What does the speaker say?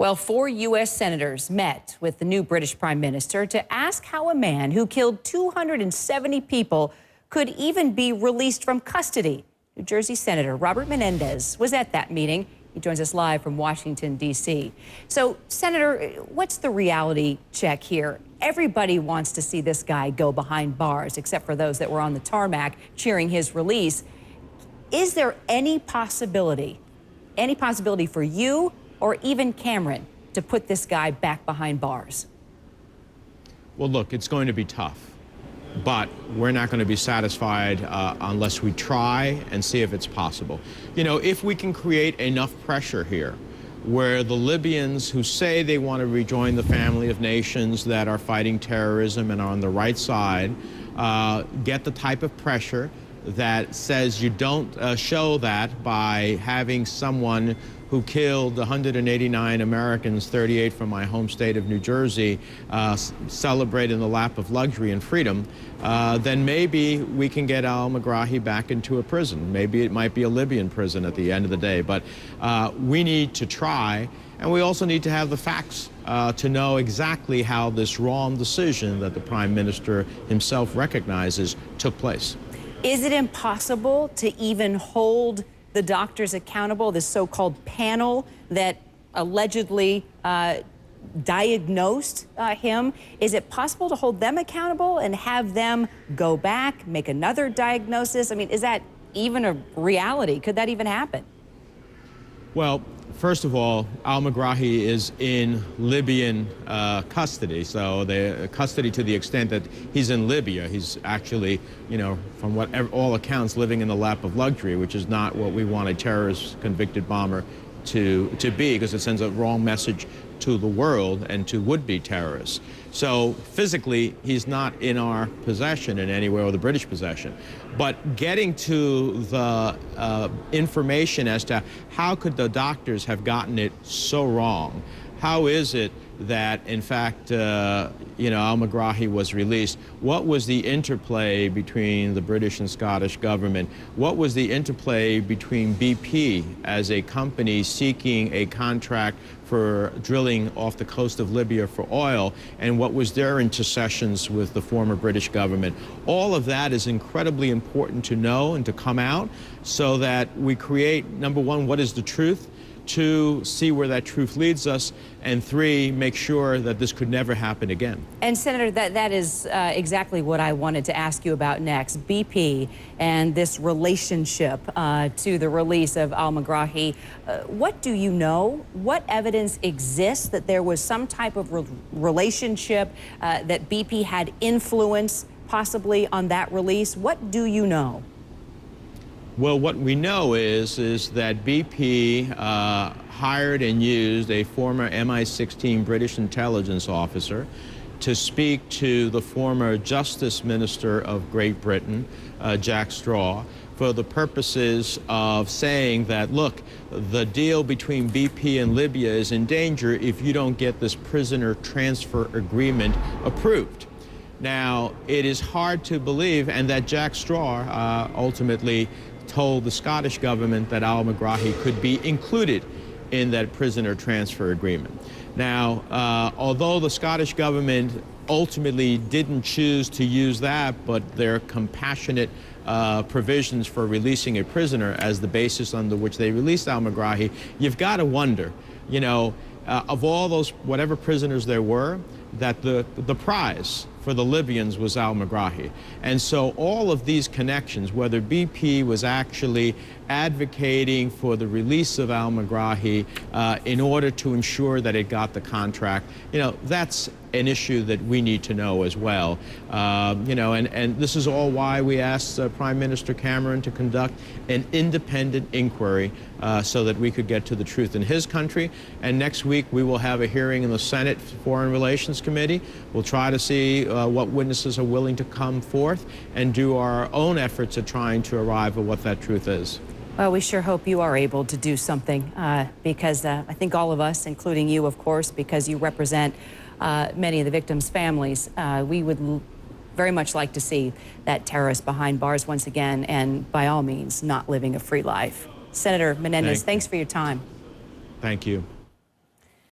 Well, 4 U.S. senators met with the new British Prime Minister to ask how a man who killed 270 people could even be released from custody. New Jersey Senator Robert Menendez was at that meeting. He joins us live from Washington, D.C. So, Senator, what's the reality check here? Everybody wants to see this guy go behind bars, except for those that were on the tarmac cheering his release. Is there any possibility for you or even Cameron to put this guy back behind bars? Well, look, it's going to be tough, but we're not going to be satisfied unless we try and see if it's possible. You know, if we can create enough pressure here where the Libyans who say they want to rejoin the family of nations that are fighting terrorism and are on the right side get the type of pressure that says you don't show that by having someone who killed 189 Americans, 38 from my home state of New Jersey, celebrate in the lap of luxury and freedom, then maybe we can get al-Megrahi back into a prison. Maybe it might be a Libyan prison at the end of the day. But we need to try, and we also need to have the facts to know exactly how this wrong decision that the Prime Minister himself recognizes took place. Is it impossible to even hold the doctors accountable, this so-called panel that allegedly diagnosed him? Is it possible to hold them accountable and have them go back, make another diagnosis? I mean, is that even a reality? Could that even happen? Well, first of all, al-Megrahi is in Libyan custody, so the custody to the extent that he's in Libya. He's actually, you know, from all accounts, living in the lap of luxury, which is not what we want a terrorist convicted bomber to be, because it sends a wrong message to the world and to would-be terrorists. So physically, he's not in our possession in any way, or the British possession. But getting to the information as to how could the doctors have gotten it so wrong? How is it that, in fact, you know, al-Megrahi was released? What was the interplay between the British and Scottish government? What was the interplay between BP as a company seeking a contract for drilling off the coast of Libya for oil, and what was their intercessions with the former British government? All of that is incredibly important to know and to come out so that we create, number one, what is the truth? 2, see where that truth leads us, and 3, make sure that this could never happen again. And Senator, that is exactly what I wanted to ask you about next. BP and this relationship to the release of al-Megrahi. What do you know? What evidence exists that there was some type of relationship, that BP had influence possibly on that release? What do you know? Well, what we know is that BP hired and used a former MI-16 British intelligence officer to speak to the former Justice Minister of Great Britain, Jack Straw, for the purposes of saying that, look, the deal between BP and Libya is in danger if you don't get this prisoner transfer agreement approved. Now, it is hard to believe, and that Jack Straw ultimately told the Scottish government that al-Megrahi could be included in that prisoner transfer agreement. Now, although the Scottish government ultimately didn't choose to use that, but their compassionate provisions for releasing a prisoner as the basis under which they released al-Megrahi, you've got to wonder, you know, of all those, whatever prisoners there were, that the prize for the Libyans was al-Megrahi. And so all of these connections, whether BP was actually advocating for the release of al-Megrahi in order to ensure that it got the contract, you know, that's an issue that we need to know as well. You know, and this is all why we asked Prime Minister Cameron to conduct an independent inquiry so that we could get to the truth in his country. And next week we will have a hearing in the Senate Foreign Relations Committee. We'll try to see what witnesses are willing to come forth and do our own efforts at trying to arrive at what that truth is. Well, we sure hope you are able to do something because I think all of us, including you, of course, because you represent many of the victims' families, we would very much like to see that terrorist behind bars once again, and by all means, not living a free life. Senator Menendez, thanks for your time. Thank you.